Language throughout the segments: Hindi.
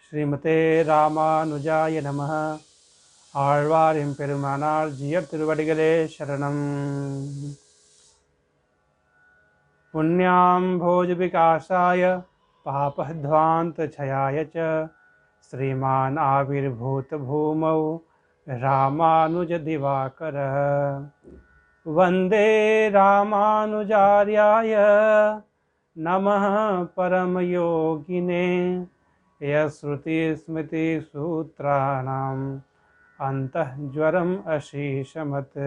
श्रीमते रामानुजाय नमः। आழ்வாரின் பெருமானார் ஜியர் திருவடிகளே சரணம். पुण्यां भोजविकासाय पापध्वान्तक्षयाय च श्रीमान् आविर्भूतभूमौ रामानुजदिवाकरः। वन्दे रामानुजार्याय नमः परमयोगिने यश्रुतिस्मृतिसूत्राणाम् अन्तःज्वरम् अशीशमत्।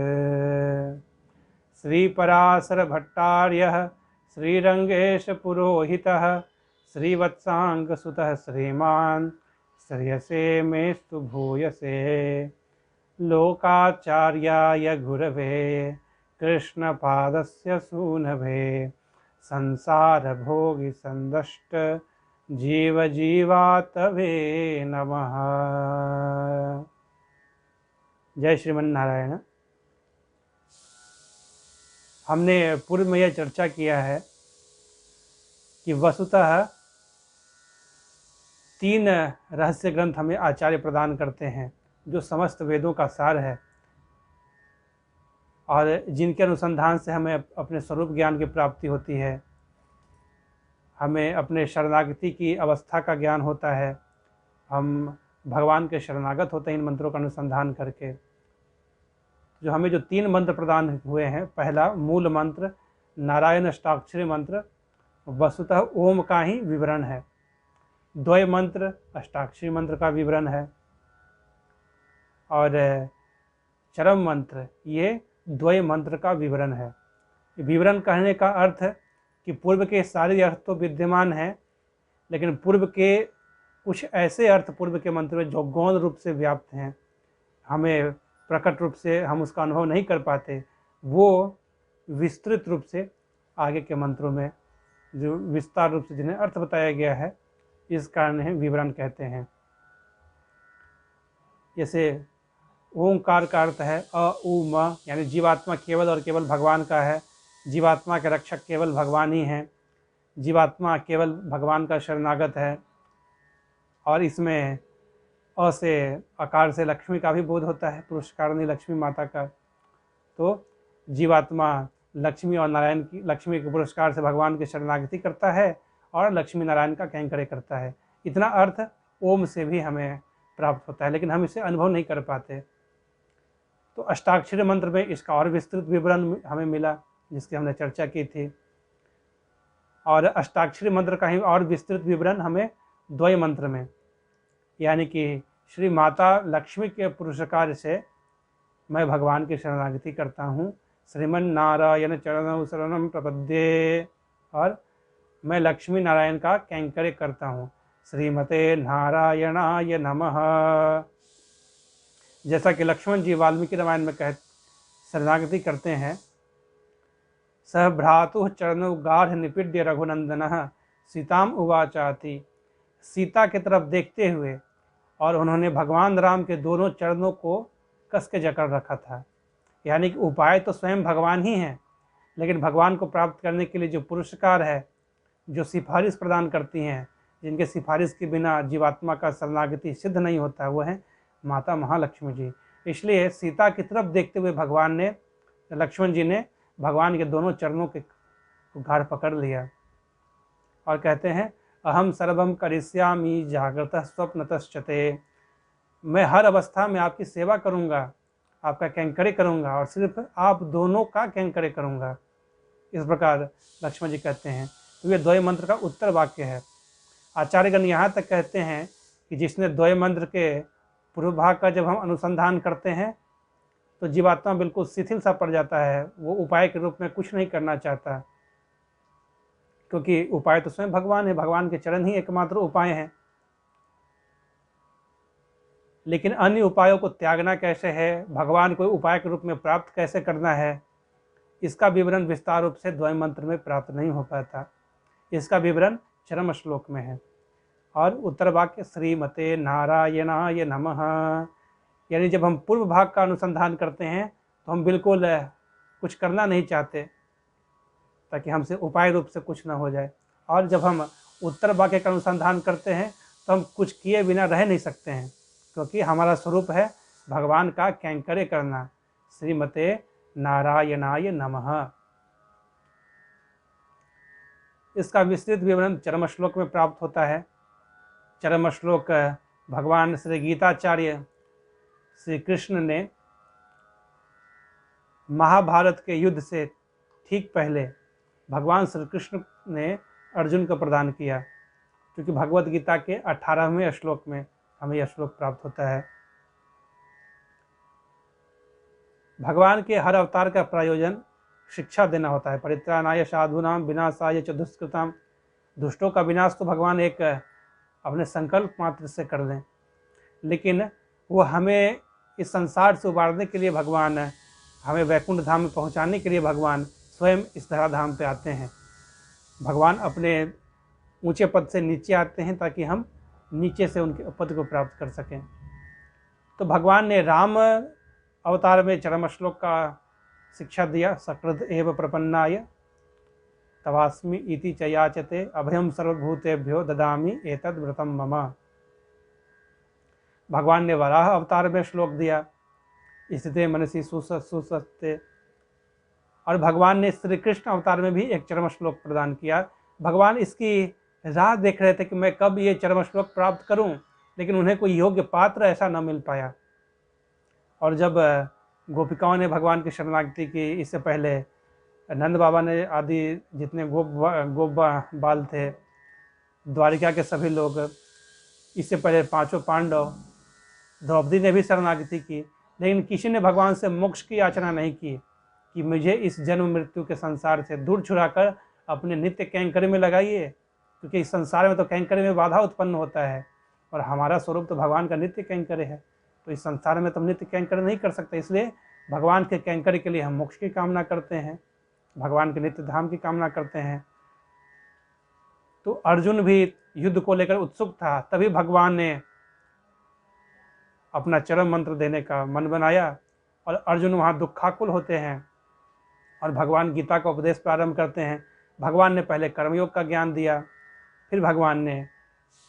श्रीपराशरभट्टार्यः श्रीरङ्गेशपुरोहितः श्रीवत्साङ्गसुतः श्रीमान् श्रेयसे मेस्तु भूयसे। लोकाचार्याय गुरवे कृष्णपादस्य सूनवे संसारभोगिसन्दष्ट जीवजीवातवे नमः। जय श्रीमन्नारायण। हमने पूर्व में यह चर्चा किया है कि वस्तुतः 3 रहस्य ग्रंथ हमें आचार्य प्रदान करते हैं जो समस्त वेदों का सार है और जिनके अनुसंधान से हमें अपने स्वरूप ज्ञान की प्राप्ति होती है, हमें अपने शरणागति की अवस्था का ज्ञान होता है, हम भगवान के शरणागत होते हैं इन मंत्रों का अनुसंधान करके। जो हमें जो 3 मंत्र प्रदान हुए हैं, पहला मूल मंत्र नारायण अष्टाक्षरी मंत्र वस्तुतः ओम का ही विवरण है। द्वय मंत्र अष्टाक्षरी मंत्र का विवरण है और चरम मंत्र ये द्वय मंत्र का विवरण है। विवरण कहने का अर्थ कि पूर्व के सारे अर्थ तो विद्यमान हैं, लेकिन पूर्व के कुछ ऐसे अर्थ पूर्व के मंत्र में जो गौण रूप से व्याप्त हैं, हमें प्रकट रूप से हम उसका अनुभव नहीं कर पाते, वो विस्तृत रूप से आगे के मंत्रों में जो विस्तार रूप से जिन्हें अर्थ बताया गया है, इस कारण है विवरण कहते हैं। जैसे ओंकार का अर्थ है अ उ म, यानी जीवात्मा केवल और केवल भगवान का है, जीवात्मा के रक्षक केवल भगवान ही हैं, जीवात्मा केवल भगवान का शरणागत है। और इसमें अ से आकार से लक्ष्मी का भी बोध होता है, पुरुषकारिणी लक्ष्मी माता का। तो जीवात्मा लक्ष्मी और नारायण की, लक्ष्मी के पुरस्कार से भगवान की शरणागति करता है और लक्ष्मी नारायण का कैंकर्य करता है। इतना अर्थ ओम से भी हमें प्राप्त होता है, लेकिन हम इसे अनुभव नहीं कर पाते। तो अष्टाक्षरी मंत्र में इसका और विस्तृत विवरण हमें मिला, जिसकी हमने चर्चा की थी। और अष्टाक्षरी मंत्र का ही और विस्तृत विवरण हमें द्वय मंत्र में, यानी कि श्री माता लक्ष्मी के पुरस्कार से मैं भगवान की शरणागति करता हूँ, श्रीमन नारायण चरणौ शरणं प्रपद्ये, और मैं लक्ष्मी नारायण का कैंकर्य करता हूँ, श्रीमते नारायणाय नमः। जैसा कि लक्ष्मण जी वाल्मीकि रामायण में शरणागति करते हैं, सह भ्रातुः चरणौ गाढ़ निपीड्य रघुनंदनः सीताम उवाचाति। सीता की तरफ देखते हुए, और उन्होंने भगवान राम के दोनों चरणों को कस के जकड़ रखा था। यानी कि उपाय तो स्वयं भगवान ही हैं, लेकिन भगवान को प्राप्त करने के लिए जो पुरस्कार है, जो सिफारिश प्रदान करती हैं, जिनके सिफारिश के बिना जीवात्मा का शरणागति सिद्ध नहीं होता, वो है माता महालक्ष्मी जी। इसलिए सीता की तरफ देखते हुए भगवान ने, लक्ष्मण जी ने भगवान के दोनों चरणों के गाढ़ पकड़ लिया और कहते हैं अहम सर्वम करिष्यामि जागृतः स्वप्नतश्चते। मैं हर अवस्था में आपकी सेवा करूंगा, आपका कैंकर्य करूंगा और सिर्फ आप दोनों का कैंकर्य करूंगा। इस प्रकार लक्ष्मण जी कहते हैं। तो ये द्वय मंत्र का उत्तर वाक्य है। आचार्यगण यहाँ तक कहते हैं कि जिसने द्वय मंत्र के पूर्व भाग का जब हम अनुसंधान करते हैं तो जीवात्मा बिल्कुल शिथिल सा पड़ जाता है, वो उपाय के रूप में कुछ नहीं करना चाहता, क्योंकि उपाय तो स्वयं भगवान है, भगवान के चरण ही एकमात्र उपाय हैं। लेकिन अन्य उपायों को त्यागना कैसे है, भगवान को उपाय के रूप में प्राप्त कैसे करना है, इसका विवरण विस्तार रूप से द्वय मंत्र में प्राप्त नहीं हो पाता। इसका विवरण चरम श्लोक में है। और उत्तर वाक्य श्रीमते नारायणाय नमः, यानी जब हम पूर्व भाग का अनुसंधान करते हैं तो हम बिल्कुल कुछ करना नहीं चाहते, ताकि हमसे उपाय रूप से कुछ ना हो जाए। और जब हम उत्तर वाक्य का अनुसंधान करते हैं तो हम कुछ किए बिना रह नहीं सकते हैं, क्योंकि हमारा स्वरूप है भगवान का कैंकर्य करना। श्रीमते नारायणाय नमः। इसका विस्तृत विवरण चरम श्लोक में प्राप्त होता है। चरम श्लोक भगवान श्री गीताचार्य श्री कृष्ण ने महाभारत के युद्ध से ठीक पहले भगवान श्री कृष्ण ने अर्जुन को प्रदान किया, क्योंकि भगवत गीता के 18वें श्लोक में हमें यह श्लोक प्राप्त होता है। भगवान के हर अवतार का प्रयोजन शिक्षा देना होता है। परित्राणाय साधूनां विनाशाय च दुष्कृतां। दुष्टों का विनाश तो भगवान एक अपने संकल्प मात्र से कर दें, लेकिन वो हमें इस संसार से उबारने के लिए भगवान, हमें वैकुंठ धाम में पहुंचाने के लिए भगवान स्वयं इस धराधाम पे आते हैं। भगवान अपने ऊंचे पद से नीचे आते हैं ताकि हम नीचे से उनके पद को प्राप्त कर सकें। तो भगवान ने राम अवतार में चरम श्लोक का शिक्षा दिया। सकृत एव प्रपन्नाय तवास्मि इति च याचते अभयम सर्वभूतेभ्यो ददामि एतद् व्रतम मम। भगवान ने वराह अवतार में श्लोक दिया, स्थिते मनसि सुसस्ते। और भगवान ने श्री कृष्ण अवतार में भी एक चरम श्लोक प्रदान किया। भगवान इसकी राह देख रहे थे कि मैं कब ये चरम श्लोक प्राप्त करूं, लेकिन उन्हें कोई योग्य पात्र ऐसा न मिल पाया। और जब गोपिकाओं ने भगवान की शरणागति की, इससे पहले नंद बाबा ने आदि जितने गोप बाल थे, द्वारिका के सभी लोग, इससे पहले 5 पांडव, द्रौपदी ने भी शरणागति की, लेकिन किसी ने भगवान से मोक्ष की याचना नहीं की कि मुझे इस जन्म मृत्यु के संसार से दूर छुड़ाकर अपने नित्य कैंकर्य में लगाइए, क्योंकि इस संसार में तो कैंकर्य में बाधा उत्पन्न होता है और हमारा स्वरूप तो भगवान का नित्य कैंकर्य है। तो इस संसार में तो हम नित्य कैंकर्य नहीं कर सकते, इसलिए भगवान के कैंकर्य के लिए हम मोक्ष की कामना करते हैं, भगवान के नित्य धाम की कामना करते हैं। तो अर्जुन भी युद्ध को लेकर उत्सुक था, तभी भगवान ने अपना चरम मंत्र देने का मन बनाया और अर्जुन वहाँ दुखाकुल होते हैं और भगवान गीता का उपदेश प्रारंभ करते हैं। भगवान ने पहले कर्मयोग का ज्ञान दिया, फिर भगवान ने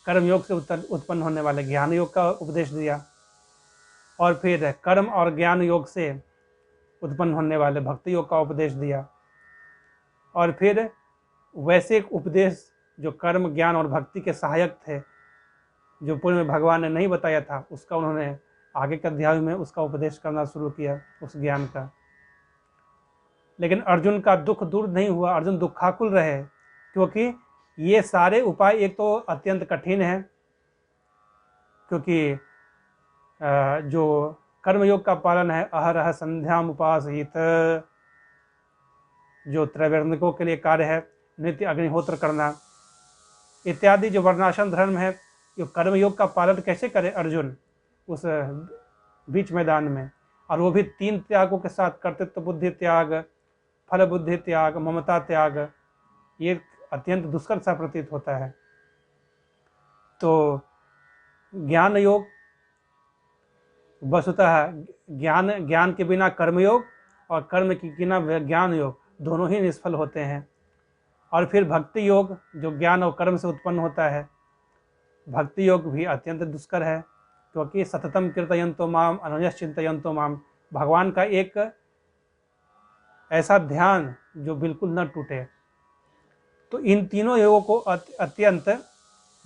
कर्मयोग से उत्पन्न होने वाले ज्ञान योग का उपदेश दिया, और फिर कर्म और ज्ञान योग से उत्पन्न होने वाले भक्ति योग का उपदेश दिया, और फिर वैसे एक उपदेश जो कर्म ज्ञान और भक्ति के सहायक थे, जो पूर्व में भगवान ने नहीं बताया था, उसका उन्होंने आगे के अध्याय में उसका उपदेश करना शुरू किया, उस ज्ञान का। लेकिन अर्जुन का दुख दूर नहीं हुआ, अर्जुन दुखाकुल रहे, क्योंकि ये सारे उपाय एक तो अत्यंत कठिन है, क्योंकि जो कर्मयोग का पालन है, अहरह संध्याम उपासित, जो त्रैवर्णिकों के लिए कार्य है, नित्य अग्निहोत्र करना इत्यादि जो वर्णाश्रम धर्म है, जो कर्मयोग का पालन कैसे करे अर्जुन उस बीच मैदान में, और वो भी 3 त्यागों के साथ, कर्तृत्व बुद्धि त्याग, फल बुद्धि त्याग, ममता त्याग, ये अत्यंत दुष्कर सा प्रतीत होता है। तो ज्ञान योग वस्तुतः ज्ञान के बिना कर्मयोग और कर्म के बिना ज्ञान योग दोनों ही निष्फल होते हैं। और फिर भक्ति योग जो ज्ञान और कर्म से उत्पन्न होता है, भक्ति योग भी अत्यंत दुष्कर है, क्योंकि सततम कीर्तयन्तो माम अनन्यः चिन्तयन्तो माम, भगवान का एक ऐसा ध्यान जो बिल्कुल न टूटे। तो इन तीनों योगों को अत्यंत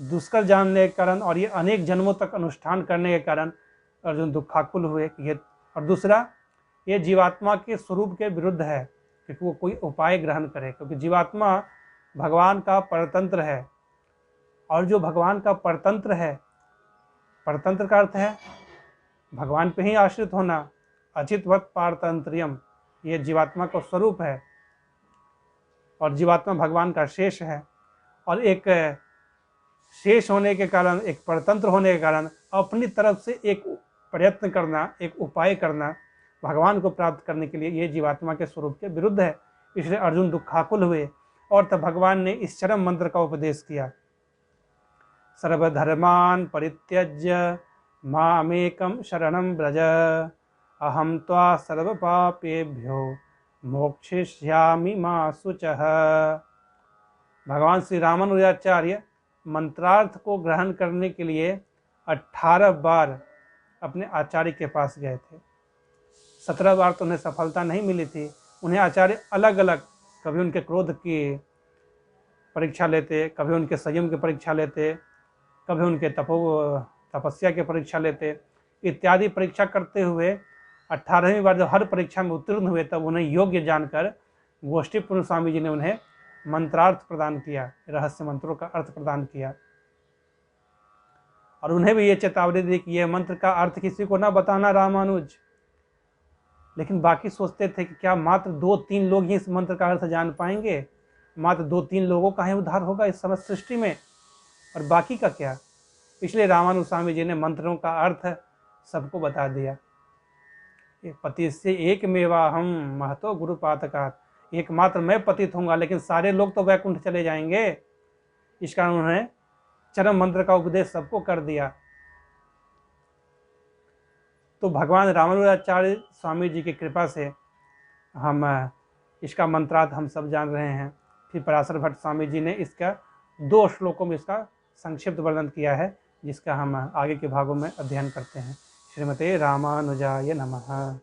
दुष्कर जानने के कारण और ये अनेक जन्मों तक अनुष्ठान करने के कारण अर्जुन दुखाकुल हुए। और दूसरा, ये जीवात्मा के स्वरूप के विरुद्ध है, क्योंकि वो कोई उपाय ग्रहण करे, क्योंकि जीवात्मा भगवान का परतंत्र है, और जो भगवान का परतंत्र है, परतंत्र का अर्थ है भगवान पे ही आश्रित होना, अचितवत पारतंत्र्यम, ये जीवात्मा का स्वरूप है, और जीवात्मा भगवान का शेष है। और एक शेष होने के कारण, एक परतंत्र होने के कारण अपनी तरफ से एक प्रयत्न करना, एक उपाय करना भगवान को प्राप्त करने के लिए, ये जीवात्मा के स्वरूप के विरुद्ध है। इसलिए अर्जुन दुखाकुल हुए, और तब भगवान ने इस चरम मंत्र का उपदेश किया, सर्वधर्मान् परित्यज्य मामेकं शरणं व्रज अहं त्वा सर्वपापेभ्यो मोक्षयिष्यामि मा शुचः। भगवान श्री रामानुजाचार्य मंत्रार्थ को ग्रहण करने के लिए 18 बार अपने आचार्य के पास गए थे। 17 बार तो उन्हें सफलता नहीं मिली थी। उन्हें आचार्य अलग अलग, कभी उनके क्रोध की परीक्षा लेते, कभी उनके संयम की परीक्षा लेते, कभी उनके तपस्या की परीक्षा लेते, इत्यादि परीक्षा करते हुए 18वीं बार जब हर परीक्षा में उत्तीर्ण हुए तब उन्हें योग्य जानकर गोष्ठीपूर्ण स्वामी जी ने उन्हें मंत्रार्थ प्रदान किया, रहस्य मंत्रों का अर्थ प्रदान किया। और उन्हें भी ये चेतावनी दी कि यह मंत्र का अर्थ किसी को ना बताना रामानुज। लेकिन बाकी सोचते थे कि क्या मात्र 2-3 लोग ही इस मंत्र का अर्थ जान पाएंगे, मात्र 2-3 लोगों का ही उद्धार होगा इस समस्त सृष्टि में, और बाकी का क्या। इसलिए रामानुज स्वामी जी ने मंत्रों का अर्थ सबको बता दिया। पति से एक मेवा हम महतो गुरु पातकात, एकमात्र मैं पतित होऊंगा लेकिन सारे लोग तो वैकुंठ चले जाएंगे। इस कारण उन्होंने चरम मंत्र का उपदेश सबको कर दिया। तो भगवान रामानुजाचार्य स्वामी जी की कृपा से हम इसका मंत्रार्थ हम सब जान रहे हैं। फिर पराशर भट्ट स्वामी जी ने इसका 2 श्लोकों में इसका संक्षिप्त वर्णन किया है, जिसका हम आगे के भागों में अध्ययन करते हैं। श्रीमते रामानुजाय नमः।